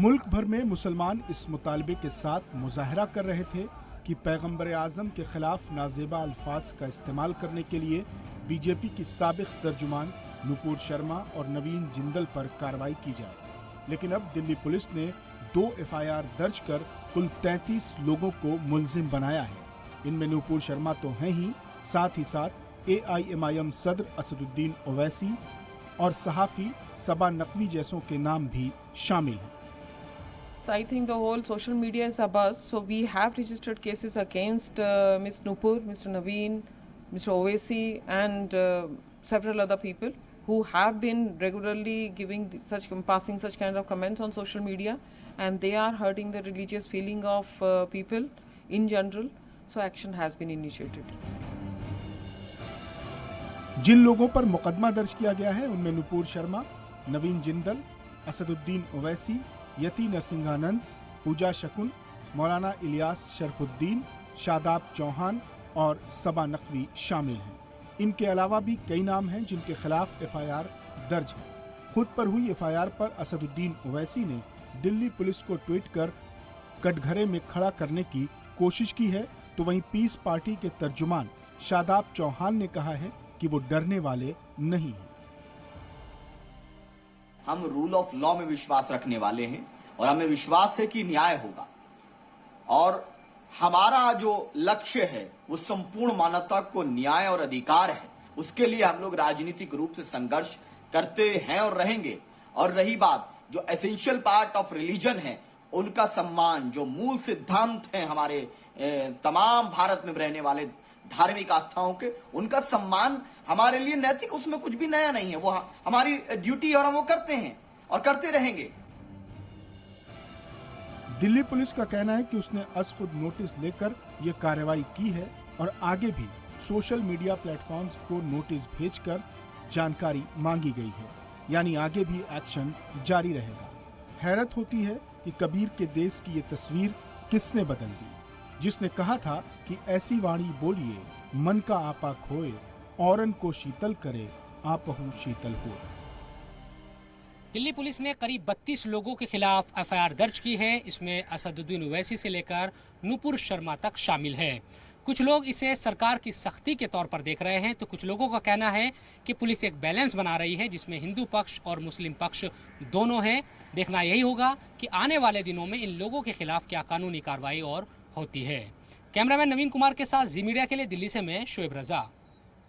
मुल्क भर में मुसलमान इस मुतालबे के साथ मुजाहरा कर रहे थे कि पैगंबर आजम के खिलाफ नाजेबा अल्फाज का इस्तेमाल करने के लिए बीजेपी की साबिक तर्जुमान नुपुर शर्मा और नवीन जिंदल पर कार्रवाई की जाए। लेकिन अब दिल्ली पुलिस ने 2 FIR दर्ज कर कुल 33 लोगों को मुल्जिम बनाया है। इनमें नुपुर शर्मा तो हैं ही, साथ ही साथ AIMIM सदर असदुद्दीन ओवैसी और सहाफ़ी सबा नकवी जैसों के नाम भी शामिल हैं। I think the whole social media is abuzz. So we have registered cases against Ms. Nupur, Mr. Naveen, Mr. Owaisi and several other people who have been regularly passing such kind of comments on social media, and they are hurting the religious feeling of people in general. So action has been initiated. जिन लोगों पर मुकदमा दर्ज किया गया है उनमें नुपुर शर्मा, नवीन जिंदल, असदुद्दीन ओवैसी, यति नरसिंहानंद, पूजा शकुन, मौलाना इलियास शरफुद्दीन, शादाब चौहान और सबा नकवी शामिल हैं। इनके अलावा भी कई नाम हैं जिनके खिलाफ FIR दर्ज है। खुद पर हुई FIR पर असदुद्दीन ओवैसी ने दिल्ली पुलिस को ट्वीट कर कटघरे में खड़ा करने की कोशिश की है, तो वहीं पीस पार्टी के तर्जुमान शादाब चौहान ने कहा है कि वो डरने वाले नहीं हैं। हम रूल ऑफ लॉ में विश्वास रखने वाले हैं और हमें विश्वास है कि न्याय होगा, और हमारा जो लक्ष्य है वो संपूर्ण मानवता को न्याय और अधिकार है। उसके लिए हम लोग राजनीतिक रूप से संघर्ष करते हैं और रहेंगे। और रही बात जो एसेंशियल पार्ट ऑफ रिलीजन है, उनका सम्मान, जो मूल सिद्धांत हैं हमारे तमाम भारत में रहने वाले धार्मिक आस्थाओं के, उनका सम्मान हमारे लिए नैतिक, उसमें कुछ भी नया नहीं है। वो हमारी ड्यूटी और हम वो करते हैं और करते रहेंगे। दिल्ली पुलिस का कहना है कि उसने खुद नोटिस लेकर यह कार्रवाई की है और आगे भी सोशल मीडिया प्लेटफॉर्म्स को नोटिस भेजकर जानकारी मांगी गई है, यानी आगे भी एक्शन जारी रहेगा। हैरत होती है कि कबीर के देश की ये तस्वीर किसने बदल दी, जिसने कहा था कि ऐसी वाणी बोलिए मन का आपा खोए, औरन को शीतल करे आपहु शीतल हो। दिल्ली पुलिस ने करीब 32 लोगों के खिलाफ FIR दर्ज की है। इसमें असदुद्दीन ओवैसी से लेकर नुपुर शर्मा तक शामिल है। कुछ लोग इसे सरकार की सख्ती के तौर पर देख रहे हैं, तो कुछ लोगों का कहना है कि पुलिस एक बैलेंस बना रही है जिसमें हिंदू पक्ष और मुस्लिम पक्ष दोनों हैं। देखना यही होगा कि आने वाले दिनों में इन लोगों के खिलाफ क्या कानूनी कार्रवाई और होती है। कैमरामैन नवीन कुमार के साथ जी मीडिया के लिए दिल्ली से मैं शोएब रजा।